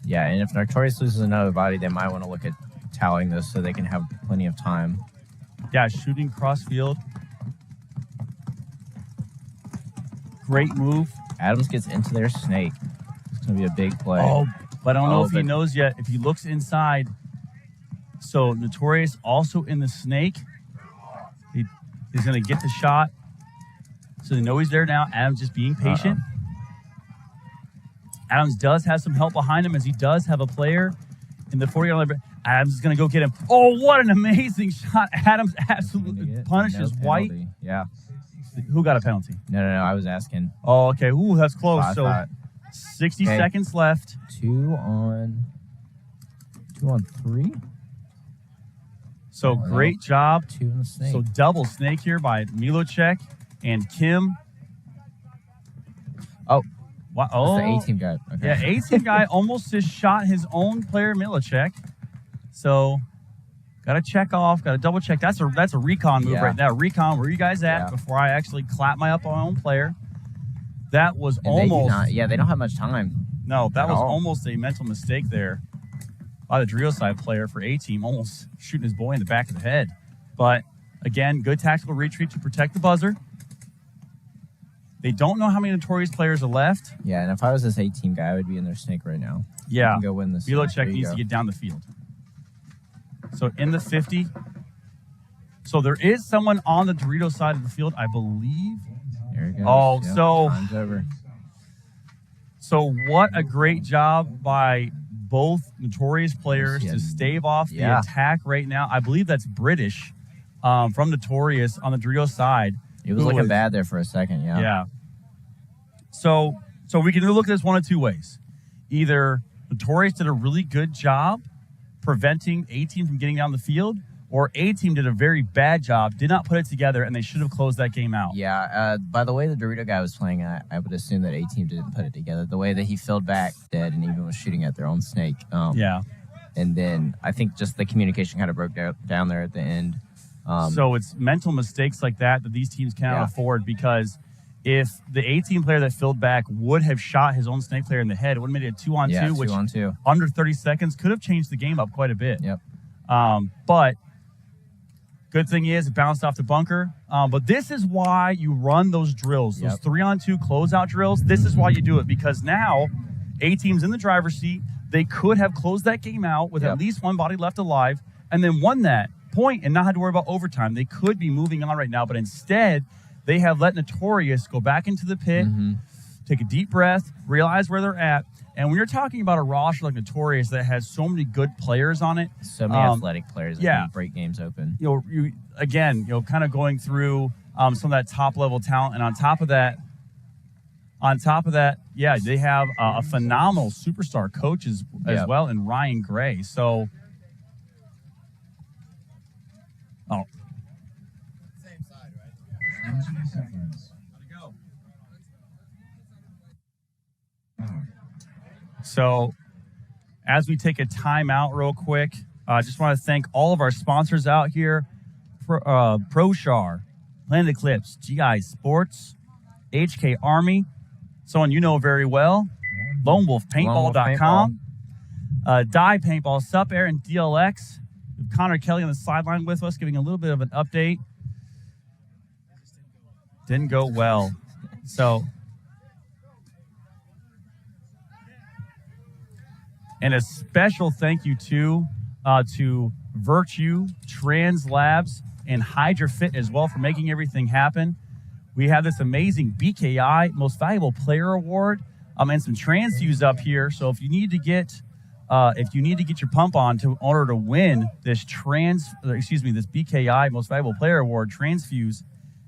Speaker 3: Yeah, and if Notorious loses another body, they might want to look at tallying this so they can have plenty of time.
Speaker 1: Yeah, shooting cross field. Great move.
Speaker 3: Adams gets into their snake. It's going to be a big play.
Speaker 1: Oh, but I don't know if he knows yet. If he looks inside. So Notorious also in the snake. He's going to get the shot. So they know he's there now. Adams just being patient. Adams does have some help behind him, as he does have a player in the 40-yard line. Adams is going to go get him. Oh, what an amazing shot. Adams absolutely punishes White.
Speaker 3: Yeah.
Speaker 1: Who got a penalty?
Speaker 3: No, I was asking.
Speaker 1: Oh, okay. Ooh, that's close.
Speaker 3: So
Speaker 1: 60 seconds left.
Speaker 3: 2 on 3.
Speaker 1: So great job.
Speaker 3: 2 on the snake.
Speaker 1: So double snake here by Milocek and Kim.
Speaker 3: Oh.
Speaker 1: Wow.
Speaker 3: Oh, that's the A-Team guy. Okay.
Speaker 1: Yeah, A-Team guy almost just shot his own player, Milocek. So, got to check off, got to double check. That's a recon move right now. Recon, where you guys at before I actually clap my own player? That was almost.
Speaker 3: They don't have much time.
Speaker 1: No, that was almost a mental mistake there by the drill side player for A-Team, almost shooting his boy in the back of the head. But, again, good tactical retreat to protect the buzzer. They don't know how many Notorious players are left.
Speaker 3: Yeah, and if I was this A-Team guy, I would be in their snake right now.
Speaker 1: Yeah.
Speaker 3: You can go win this.
Speaker 1: Velo check needs to get down the field. So in the 50. So there is someone on the Dorito side of the field, I believe.
Speaker 3: There it goes.
Speaker 1: Oh,
Speaker 3: Yep,
Speaker 1: so
Speaker 3: time's over.
Speaker 1: So what a great job by both Notorious players to stave off the attack right now. I believe that's British from Notorious on the Dorito side.
Speaker 3: It was looking bad there for a second, yeah.
Speaker 1: Yeah. So we can look at this one of two ways. Either Notorious did a really good job preventing A-Team from getting down the field, or A-Team did a very bad job, did not put it together, and they should have closed that game out.
Speaker 3: Yeah, by the way the Dorito guy was playing, I would assume that A-Team didn't put it together. The way that he filled back dead and even was shooting at their own snake.
Speaker 1: Yeah.
Speaker 3: And then I think just the communication kind of broke down there at the end.
Speaker 1: So it's mental mistakes like that these teams cannot afford, because if the A-Team player that filled back would have shot his own snake player in the head, it would have made it a 2-on-2, which
Speaker 3: 2-on-2.
Speaker 1: Under 30 seconds could have changed the game up quite a bit.
Speaker 3: Yep.
Speaker 1: But good thing is it bounced off the bunker. But this is why you run those drills, those 3-on-2 closeout drills. This is why you do it, because now A-Team's in the driver's seat. They could have closed that game out with at least one body left alive and then won that point and not had to worry about overtime. They could be moving on right now, but instead they have let Notorious go back into the pit, take a deep breath, realize where they're at. And when you're talking about a roster like Notorious that has so many good players on it,
Speaker 3: so many athletic players that can break games open.
Speaker 1: You kind of going through some of that top level talent, and on top of that, they have a phenomenal superstar coach as well in Ryan Gray. So,
Speaker 2: Same side, right?
Speaker 4: 20 seconds.
Speaker 1: So, as we take a timeout real quick, I just want to thank all of our sponsors out here: ProShar, Planet Eclipse, GI Sports, HK Army, someone you know very well, Lone Wolf Paintball.com, Die Paintball, Sup Air, and DLX. We have Connor Kelly on the sideline with us, giving a little bit of an update. Didn't go well. So, and a special thank you to Virtue, Trans Labs, and Pbfit as well for making everything happen. We have this amazing BKI Most Valuable Player Award, and some transfuse up here. So if you need to get your pump on in order to win this this BKI Most Valuable Player Award, Transfuse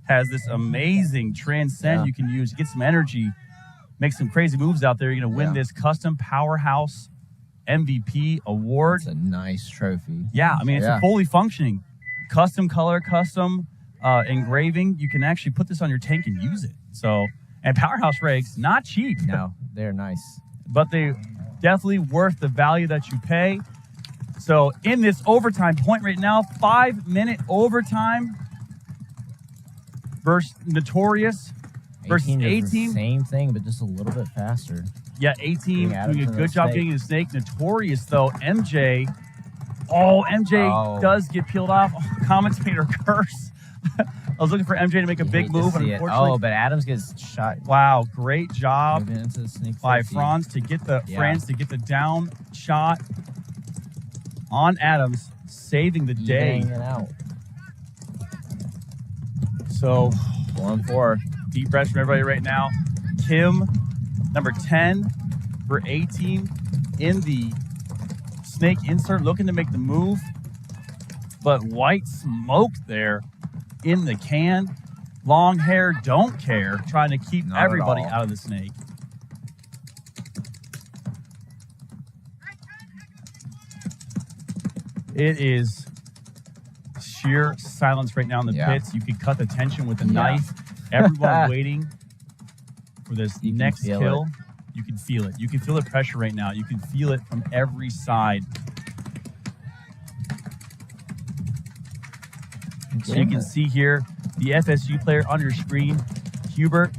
Speaker 1: has this amazing Transcend you can use to get some energy, make some crazy moves out there. You're going to win this custom Powerhouse MVP award.
Speaker 3: It's a nice trophy.
Speaker 1: Yeah, I mean, it's a fully functioning custom color, custom engraving. You can actually put this on your tank and use it. So, and Powerhouse rigs, not cheap.
Speaker 3: No, they're nice.
Speaker 1: But they definitely worth the value that you pay. So in this overtime point right now, 5-minute overtime versus Notorious versus A-Team.
Speaker 3: Same thing, but just a little bit faster.
Speaker 1: Yeah, A-Team doing a good job getting the snake. Notorious, though, MJ. Oh, MJ does get peeled off. Oh, commentator curse. I was looking for MJ to make a big move, and unfortunately,
Speaker 3: but Adams gets shot.
Speaker 1: Wow, great job
Speaker 3: into the snake
Speaker 1: by Franz to get the down shot on Adams, saving the day.
Speaker 3: Out.
Speaker 1: So
Speaker 3: 1-4.
Speaker 1: Deep breath from everybody right now. Kim, number 10 for A-Team in the snake insert, looking to make the move, but white smoke there in the can. Long hair, don't care, trying to keep everybody out of the snake. It is sheer silence right now in the pits. You could cut the tension with a knife. Everyone waiting for this next kill. You can feel it. You can feel the pressure right now. You can feel it from every side. So you can see here the FSU player on your screen, Hubert.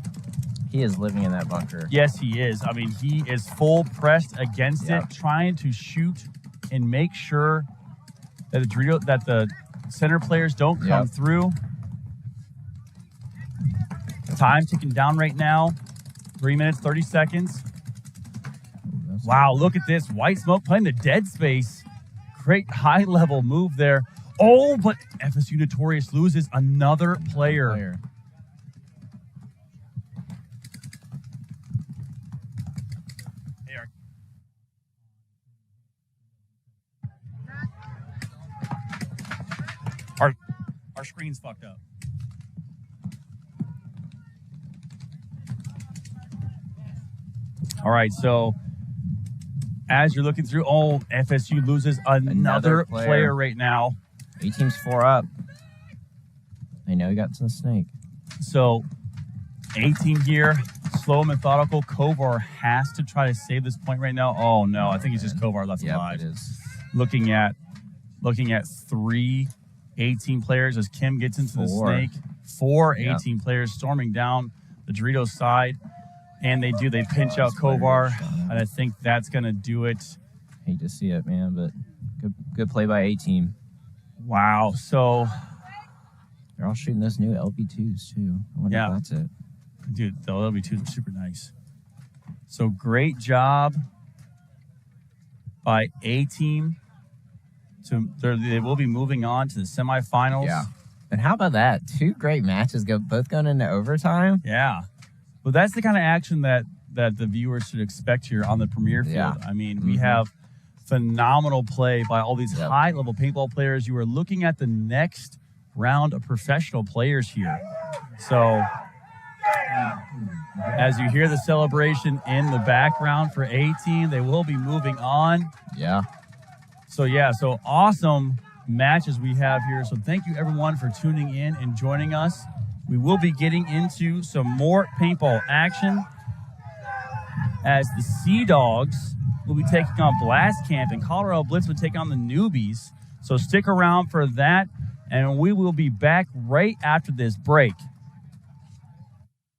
Speaker 3: He is living in that bunker.
Speaker 1: Yes, he is. I mean, he is full pressed against it, trying to shoot and make sure that the center players don't come through. Time ticking down right now. 3 minutes, 30 seconds. Wow, look at this. White Smoke playing the dead space. Great high-level move there. Oh, but FSU Notorious loses another player. Our screen's fucked up. All right, so as you're looking through, FSU loses another player right now.
Speaker 3: A-Team's 4 up. They know he got to the snake.
Speaker 1: So A-Team here, slow and methodical. Kovar has to try to save this point right now. Oh no, I think it's just Kovar left alive.
Speaker 3: It is.
Speaker 1: Looking at 3 A-Team players as Kim gets into the snake. 4 A-Team players storming down the Doritos side. And they pinch out Kovar, and I think that's going to do it.
Speaker 3: Hate to see it, man, but good play by A-Team.
Speaker 1: Wow. So
Speaker 3: they're all shooting those new LB2s, too. I wonder if that's it.
Speaker 1: Dude, the LB2s are super nice. So great job by A-Team. They will be moving on to the semifinals.
Speaker 3: Yeah. And how about that? 2 great matches both going into overtime.
Speaker 1: Yeah. Well, that's the kind of action that the viewers should expect here on the Premier Field.
Speaker 3: Yeah.
Speaker 1: I mean, we have phenomenal play by all these high-level paintball players. You are looking at the next round of professional players here. So as you hear the celebration in the background for A-Team, they will be moving on.
Speaker 3: Yeah.
Speaker 1: So awesome matches we have here. So thank you, everyone, for tuning in and joining us. We will be getting into some more paintball action as the Sea Dogs will be taking on Blast Camp and Colorado Blitz will take on the Newbies. So stick around for that, and we will be back right after this break.